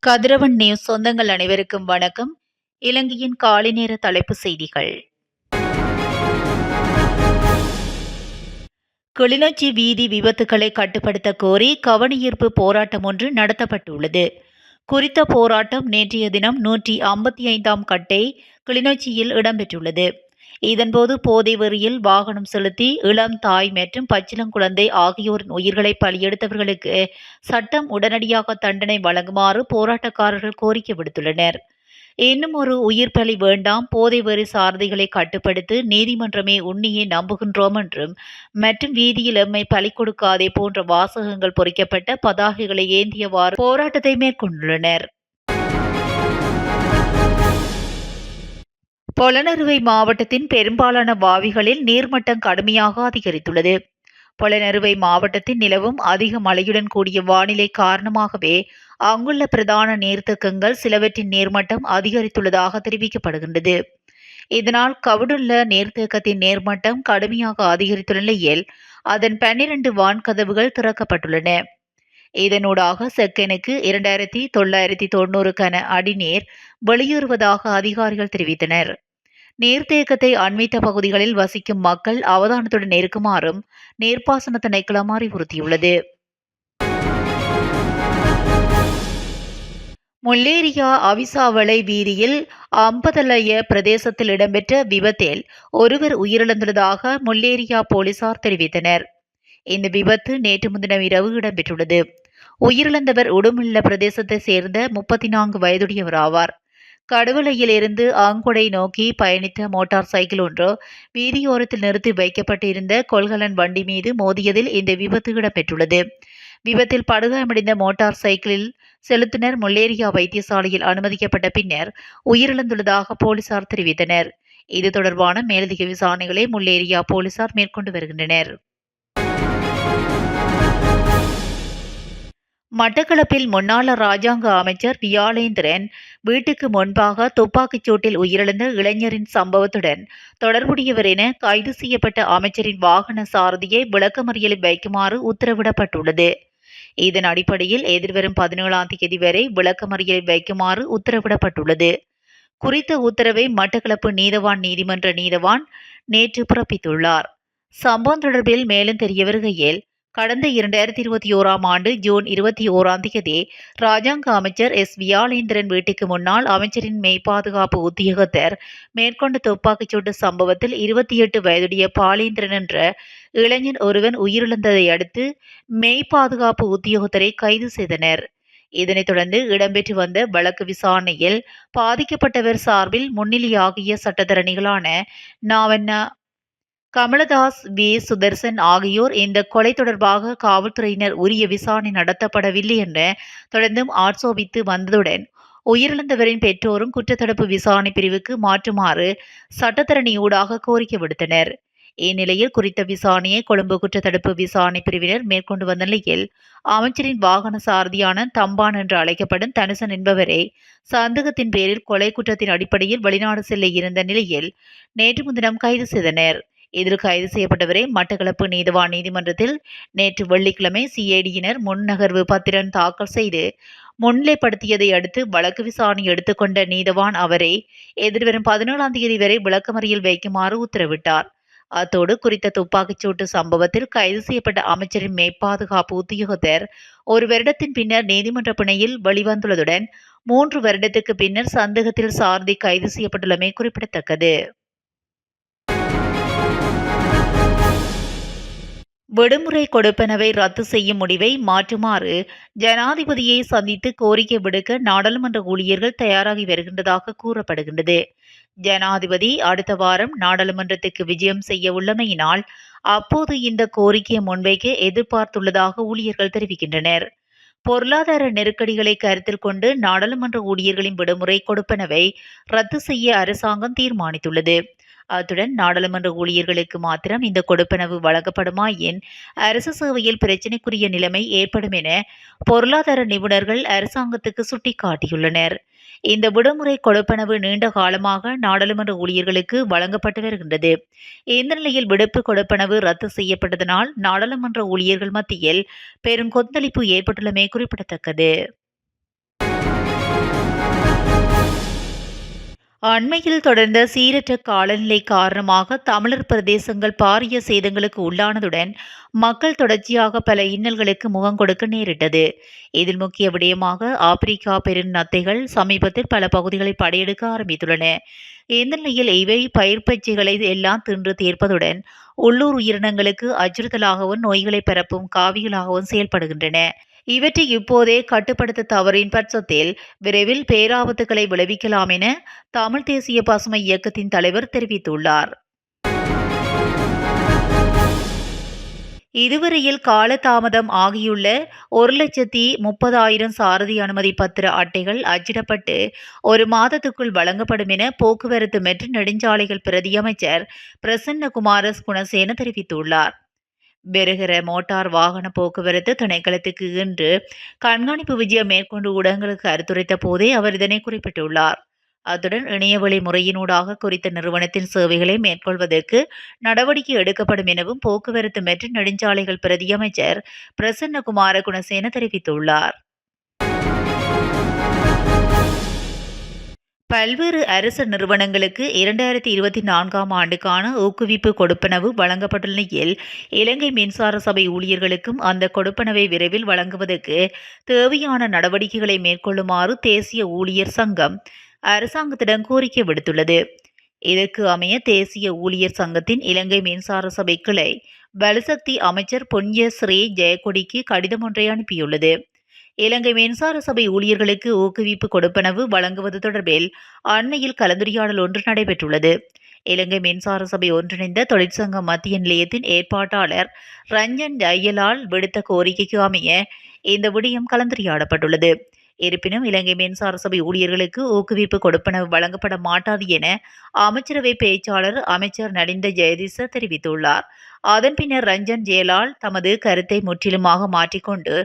கதிரவன் news சொந்தங்கள் அனைவருக்கும் வணக்கம். இலங்கையின் காலை நேர தலைப்புச் செய்திகள். கிளிநொச்சி வீதி விபத்துகளை கட்டுப்படுத்த கோரி கவனஈர்ப்பு போராட்டம் ஒன்று நடத்தப்பட்டுள்ளது. குறித்த போராட்டம் நேற்றைய தினம் 155ஆம் கட்டை கிளிநொச்சியில் இடம்பெற்றுள்ளது. இதன்போது போதை வெறியில் வாகனம் செலுத்தி இளம் தாய் மற்றும் பச்சிளங்குழந்தை ஆகியோரின் உயிர்களை பலியெடுத்தவர்களுக்கு சட்டம் உடனடியாக தண்டனை வழங்குமாறு போராட்டக்காரர்கள் கோரிக்கை விடுத்துள்ளனர். இன்னும் ஒரு உயிர் பலி வேண்டாம், போதை வெறி சாரதிகளை கட்டுப்படுத்தி நீதிமன்றமே உண்மையை நம்புகின்றோம் என்றும் மற்றும் வீதியில் எம்மை பலி கொடுக்காதே போன்ற வாசகங்கள் பொறிக்கப்பட்ட பதாகைகளை ஏந்தியவாறு போராட்டத்தை மேற்கொண்டுள்ளனர். பொலனறுவை மாவட்டத்தின் பெரும்பாலான வாவிகளில் நீர்மட்டம் கடுமையாக அதிகரித்துள்ளது. பொலனறுவை மாவட்டத்தில் நிலவும் அதிக மழையுடன் கூடிய வானிலை காரணமாகவே அங்குள்ள பிரதான நீர்த்தேக்கங்கள் சிலவற்றின் நீர்மட்டம் அதிகரித்துள்ளதாக தெரிவிக்கப்படுகின்றது. இதனால் கவுடுள்ள நீர்த்தேக்கத்தின் நீர்மட்டம் கடுமையாக அதிகரித்துள்ள நிலையில் அதன் 12 வான்கதவுகள் திறக்கப்பட்டுள்ளன. இதனூடாக செக்கனுக்கு 2990 கன அடி நீர் வெளியேறுவதாக அதிகாரிகள் தெரிவித்தனர். நீர்த்தேக்கத்தை அண்மித்த பகுதிகளில் வசிக்கும் மக்கள் அவதானத்துடன் இருக்குமாறும் நீர்ப்பாசன திணைக்களம் அறிவுறுத்தியுள்ளது. முல்லேரியா அவிசாவளை வீதியில் அம்பதலய பிரதேசத்தில் இடம்பெற்ற விபத்தில் ஒருவர் உயிரிழந்துள்ளதாக முல்லேரியா போலீசார் தெரிவித்தனர். இந்த விபத்து நேற்று முன்தினம் இரவு இடம்பெற்றுள்ளது. உயிரிழந்தவர் உடுமுல்ல பிரதேசத்தை சேர்ந்த 34 வயதுடையவர் ஆவார். கடுவலையில் இருந்து ஆங்கொடை நோக்கி பயணித்த மோட்டார் சைக்கிள் ஒன்று வீதியோரத்தில் நிறுத்தி வைக்கப்பட்டிருந்த கொள்கலன் வண்டி மீது மோதியதில் இந்த விபத்து இடம்பெற்றுள்ளது. விபத்தில் படுகாயமடைந்த மோட்டார் சைக்கிளில் செலுத்துனர் முல்லேரியா வைத்தியசாலையில் அனுமதிக்கப்பட்ட பின்னர் உயிரிழந்துள்ளதாக போலீசார் தெரிவித்தனர். இது தொடர்பான மேலதிக விசாரணைகளை முல்லேரியா போலீசார் மேற்கொண்டு வருகின்றனர். மட்டக்களப்பில் முன்னாள் ராஜாங்க அமைச்சர் வியாளேந்திரன் வீட்டுக்கு முன்பாக துப்பாக்கிச் சூட்டில் உயிரிழந்த இளைஞரின் சம்பவத்துடன் தொடர்புடையவர் என கைது செய்யப்பட்ட அமைச்சரின் வாகன சாரதியை விளக்கமறியலில் வைக்குமாறு உத்தரவிடப்பட்டுள்ளது. இதன் அடிப்படையில் எதிர்வரும் 17ஆம் தேதி வரை விளக்கமறியலில் வைக்குமாறு உத்தரவிடப்பட்டுள்ளது. குறித்த உத்தரவை மட்டக்களப்பு நீதவான் நீதிமன்ற நீதவான் நேற்று பிறப்பித்துள்ளார். சம்பவம் தொடர்பில் மேலும் தெரிய வருகையில் கடந்த 2021ஆம் ஆண்டு ஜூன் 21ஆம் தேதி ராஜாங்க அமைச்சர் எஸ். வியாளேந்திரன் வீட்டுக்கு முன்னால் அமைச்சரின் மெய்பாதுகாப்பு உத்தியோகத்தர் மேற்கொண்ட துப்பாக்கிச்சூட்டு சம்பவத்தில் 28 வயதுடைய பாலேந்திரன் என்ற இளைஞன் ஒருவன் உயிரிழந்ததை அடுத்து மெய்பாதுகாப்பு உத்தியோகத்தரை கைது செய்தனர். இதனைத் தொடர்ந்து இடம்பெற்று வந்த வழக்கு விசாரணையில் பாதிக்கப்பட்டவர் சார்பில் முன்னிலையாகிய சட்டத்தரணிகளான நாவண்ணா கமலதாஸ், வி. சுதர்சன் ஆகியோர் இந்த கொலை தொடர்பாக காவல்துறையினர் உரிய விசாரணை நடத்தப்படவில்லை என தொடர்ந்தும் ஆட்சேபித்து வந்ததுடன் உயிரிழந்தவரின் பெற்றோரும் குற்றத்தடுப்பு விசாரணை பிரிவுக்கு மாற்றுமாறு சட்டத்தரணியூடாக கோரிக்கை விடுத்தனர். இந்நிலையில் குறித்த விசாரணையை கொழும்பு குற்றத்தடுப்பு விசாரணை பிரிவினர் மேற்கொண்டு வந்த நிலையில் அமைச்சரின் வாகன சாரதியான தம்பான் என்று அழைக்கப்படும் தனுசன் என்பவரை சந்தேகத்தின் பேரில் கொலை குற்றத்தின் அடிப்படையில் வெளிநாடு செல்ல இருந்த நிலையில் நேற்று முன்தினம் கைது செய்தனர். இதில் கைது செய்யப்பட்டவரை மட்டக்களப்பு நீதவான் நீதிமன்றத்தில் நேற்று வெள்ளிக்கிழமை சிஐடியினர் முன்நகர்வு பத்திரம் தாக்கல் செய்து முன்னிலைப்படுத்தியதை அடுத்து வழக்கு விசாரணை எடுத்துக்கொண்ட நீதவான் அவரை எதிர்வரும் 17ஆம் தேதி வரை விளக்கமறியல் வைக்குமாறு உத்தரவிட்டார். அத்தோடு குறித்த துப்பாக்கிச்சூட்டு சம்பவத்தில் கைது செய்யப்பட்ட அமைச்சரின் மெய்பாதுகாப்பு உத்தியோகத்தர் 1 வருடத்தின் பின்னர் நீதிமன்ற பிணையில் வெளிவந்துள்ளதுடன் 3 வருடத்துக்கு பின்னர் சந்தேகத்தில் சாரதி கைது செய்யப்பட்டுள்ளமை குறிப்பிடத்தக்கது. விடுமுறை கொடுப்பனவை ரத்து செய்யும் முடிவை மாற்றுமாறு ஜனாதிபதியை சந்தித்து கோரிக்கை விடுக்க நாடாளுமன்ற ஊழியர்கள் தயாராகி வருகின்றதாக கூறப்படுகின்றது. ஜனாதிபதி அடுத்த வாரம் நாடாளுமன்றத்துக்கு விஜயம் செய்ய உள்ளமையினால் அப்போது இந்த கோரிக்கையை முன்வைக்க எதிர்பார்த்துள்ளதாக ஊழியர்கள் தெரிவிக்கின்றனர். பொருளாதார நெருக்கடிகளை கருத்தில் கொண்டு நாடாளுமன்ற ஊழியர்களின் விடுமுறை கொடுப்பனவை ரத்து செய்ய அரசாங்கம் தீர்மானித்துள்ளது. அத்துடன் நாடாளுமன்ற ஊழியர்களுக்கு மாத்திரம் இந்த கொடுப்பனவு வழங்கப்படுமாயின் அரசு சேவையில் பிரச்சினைக்குரிய நிலைமை ஏற்படும் என பொருளாதார நிபுணர்கள் அரசாங்கத்துக்கு சுட்டிக்காட்டியுள்ளனர். இந்த விடுமுறை கொடுப்பனவு நீண்ட காலமாக நாடாளுமன்ற ஊழியர்களுக்கு வழங்கப்பட்டு வருகின்றது. இந்த நிலையில் விடுப்பு கொடுப்பனவு ரத்து செய்யப்பட்டதனால் நாடாளுமன்ற ஊழியர்கள் மத்தியில் பெரும் கொந்தளிப்பு ஏற்பட்டுள்ளமை குறிப்பிடத்தக்கது. அண்மையில் தொடர்ந்த சீரற்ற காலநிலை காரணமாக தமிழர் பிரதேசங்கள் பாரிய சேதங்களுக்கு உள்ளானதுடன் மக்கள் தொடர்ச்சியாக பல இன்னல்களுக்கு முகம் கொடுக்க நேரிட்டது. இதில் முக்கிய விடயமாக ஆப்பிரிக்கா பெருநத்தைகள் சமீபத்தில் பல பகுதிகளை படையெடுக்க ஆரம்பித்துள்ளன. இந்த நிலையில் இவை பயிர் பச்சைகளை எல்லாம் தின்று தீர்ப்பதுடன் உள்ளூர் உயிரினங்களுக்கு அச்சுறுத்தலாகவும் நோய்களை பரப்பும் காவிகளாகவும் செயல்படுகின்றன. இவற்றை இப்போதே கட்டுப்படுத்த தவறின் பட்சத்தில் விரைவில் பேராபத்துக்களை விளைவிக்கலாம் என தமிழ் தேசிய பசுமை இயக்கத்தின் தலைவர் தெரிவித்துள்ளார். இதுவரையில் காலதாமதம் ஆகியுள்ள 1,30,000 சாரதி அனுமதி பத்திர அட்டைகள் அச்சிடப்பட்டு ஒரு மாதத்துக்குள் வழங்கப்படும் என போக்குவரத்து மற்றும் நெடுஞ்சாலைகள் பிரதி அமைச்சர் பிரசன்னகுமார குணசேன தெரிவித்துள்ளார். பெருகிற மோட்டார் வாகன போக்குவரத்து திணைக்களத்துக்கு இன்று கண்காணிப்பு விஜயம் மேற்கொண்டு ஊடகங்களுக்கு கருத்துரைத்த போதே அவர் இதனை குறிப்பிட்டுள்ளார். அத்துடன் இணையவழி முறையினூடாக குறித்த நிறுவனத்தின் சேவைகளை மேற்கொள்வதற்கு நடவடிக்கை எடுக்கப்படும் எனவும் போக்குவரத்து மற்றும் நெடுஞ்சாலைகள் பிரதி அமைச்சர் பிரசன்னகுமார குணசேன தெரிவித்துள்ளார். பல்வேறு அரசு நிறுவனங்களுக்கு 2024ஆம் ஆண்டுக்கான ஊக்குவிப்பு கொடுப்பனவு வழங்கப்பட்டுள்ள நிலையில் இலங்கை மின்சார சபை ஊழியர்களுக்கும் அந்த கொடுப்பனவை விரைவில் வழங்குவதற்கு தேவையான நடவடிக்கைகளை மேற்கொள்ளுமாறு தேசிய ஊழியர் சங்கம் அரசாங்கத்திடம் கோரிக்கை விடுத்துள்ளது. இதற்கு அமைய தேசிய ஊழியர் சங்கத்தின் இலங்கை மின்சார சபை கிளை பலசக்தி அமைச்சர் பொன்ய ஸ்ரீ ஜெயக்கொடிக்கு கடிதம் ஒன்றை அனுப்பியுள்ளது. இலங்கை மின்சார சபை ஊழியர்களுக்கு ஊக்குவிப்பு கொடுப்பனவு வழங்குவது தொடர்பில் அண்மையில் கலந்துரையாடல் ஒன்று நடைபெற்றுள்ளது. இலங்கை மின்சார சபை ஒன்றிணைந்த தொழிற்சங்க மத்திய நிலையத்தின் ஏற்பாட்டாளர் ரஞ்சன் ஜயலால் விடுத்த கோரிக்கைக்கு அமைய இந்த விடயம் கலந்துரையாடப்பட்டுள்ளது. இருப்பினும் இலங்கை மின்சார சபை ஊழியர்களுக்கு ஊக்குவிப்பு கொடுப்பனவு வழங்கப்பட மாட்டாது என அமைச்சரவை பேச்சாளர் அமைச்சர் நலிந்த ஜெயதிச தெரிவித்துள்ளார். அதன் பின்னர் ரஞ்சன் ஜெயலால் தமது கருத்தை முற்றிலுமாக மாற்றிக்கொண்டு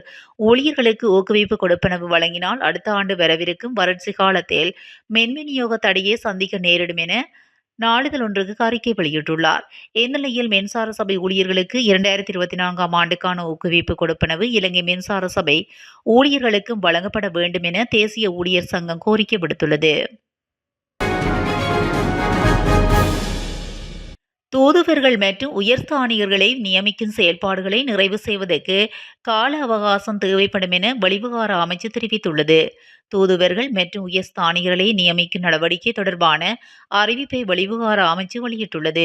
ஊழியர்களுக்கு ஊக்குவிப்பு கொடுப்பனவு வழங்கினால் அடுத்த ஆண்டு வரவிருக்கும் வறட்சி காலத்தில் மின் விநியோக தடையை சந்திக்க நேரிடும் என நாளிதழ் ஒன்றுக்கு அறிக்கை வெளியிட்டுள்ளார். இந்நிலையில் மின்சார சபை ஊழியர்களுக்கு 2024ஆம் ஆண்டுக்கான ஊக்குவிப்பு கொடுப்பனவு இலங்கை மின்சார சபை ஊழியர்களுக்கும் வழங்கப்பட வேண்டும் என தேசிய ஊழியர் சங்கம் கோரிக்கை விடுத்துள்ளது. தூதுவர்கள் மற்றும் உயர்ஸ்தானிகர்களை நியமிக்கும் செயல்பாடுகளை நிறைவு செய்வதற்கு கால அவகாசம் தேவைப்படும் என வெளிவிவகார அமைச்சு தெரிவித்துள்ளது. தூதுவர்கள் மற்றும் உயர்ஸ்தானிகர்களை நியமிக்கும் நடவடிக்கை தொடர்பான அறிவிப்பை வெளிவிவகார அமைச்சு வெளியிட்டுள்ளது.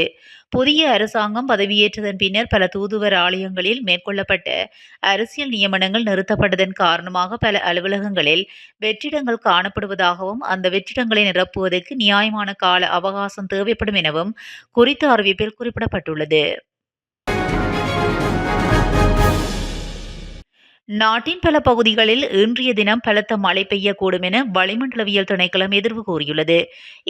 புதிய அரசாங்கம் பதவியேற்றதன் பின்னர் பல தூதுவர் ஆலயங்களில் மேற்கொள்ளப்பட்ட அரசியல் நியமனங்கள் நிறுத்தப்பட்டதன் காரணமாக பல அலுவலகங்களில் வெற்றிடங்கள் காணப்படுவதாகவும் அந்த வெற்றிடங்களை நிரப்புவதற்கு நியாயமான கால அவகாசம் தேவைப்படும் எனவும் குறித்த அறிவிப்பில் குறிப்பிடப்பட்டுள்ளது. நாட்டின் பல பகுதிகளில் இன்றைய தினம் பலத்த மழை பெய்யக்கூடும் என வளிமண்டலவியல் திணைக்களம் எதிர்வு கூறியுள்ளது.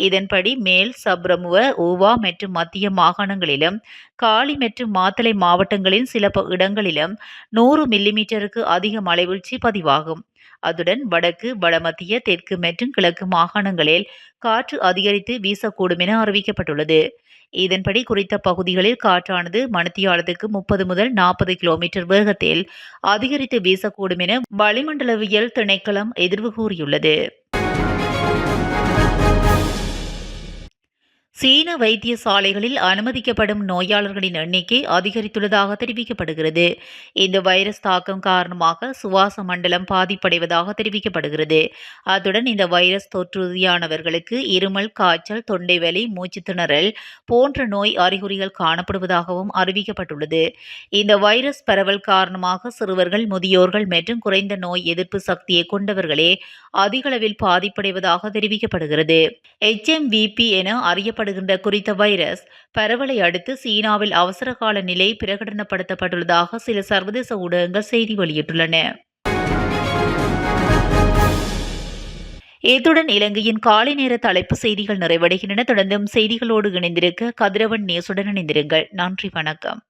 இதன்படி மேல் சப்ரமுவ ஊவா மற்றும் மத்திய மாகாணங்களிலும் காலி மற்றும் மாத்தளை மாவட்டங்களின் சில இடங்களிலும் 100 மில்லிமீட்டருக்கு அதிக மழை வீழ்ச்சி பதிவாகும். அதுடன் வடக்கு வடமத்திய தெற்கு மற்றும் கிழக்கு மாகாணங்களில் காற்று அதிகரித்து வீசக்கூடும் என அறிவிக்கப்பட்டுள்ளது. இதன்படி குறித்த பகுதிகளில் காற்றானது மணித்தியாலத்துக்கு 30 முதல் 40 கிலோமீட்டர் வேகத்தில் அதிகரித்து வீசக்கூடும் என வளிமண்டலவியல் திணைக்களம் எதிர்வு கூறியுள்ளது. சீன வைத்தியசாலைகளில் அனுமதிக்கப்படும் நோயாளர்களின் எண்ணிக்கை அதிகரித்துள்ளதாக தெரிவிக்கப்படுகிறது. இந்த வைரஸ் தாக்கம் காரணமாக சுவாச மண்டலம் பாதிப்படைவதாக தெரிவிக்கப்படுகிறது. அத்துடன் இந்த வைரஸ் தொற்றுறுதியானவர்களுக்கு இருமல், காய்ச்சல், தொண்டை வலி, மூச்சு திணறல் போன்ற நோய் அறிகுறிகள் காணப்படுவதாகவும் அறிவிக்கப்பட்டுள்ளது. இந்த வைரஸ் பரவல் காரணமாக சிறுவர்கள், முதியோர்கள் மற்றும் குறைந்த நோய் எதிர்ப்பு சக்தியை கொண்டவர்களே அதிகளவில் பாதிப்படைவதாக தெரிவிக்கப்படுகிறது. HMVP என அறியப்படுகின்ற குறித்த வைரஸ் பரவலை அடுத்து சீனாவில் அவசரகால நிலை பிரகடனப்படுத்தப்பட்டுள்ளதாக சில சர்வதேச ஊடகங்கள் செய்தி வெளியிட்டுள்ளன. இத்துடன் இலங்கையின் காலை நேர தலைப்பு செய்திகள் நிறைவடைகின்றன. தொடர்ந்தும் செய்திகளோடு இணைந்திருக்க கதிரவன் நியூஸுடன் இணைந்திருங்கள். நன்றி, வணக்கம்.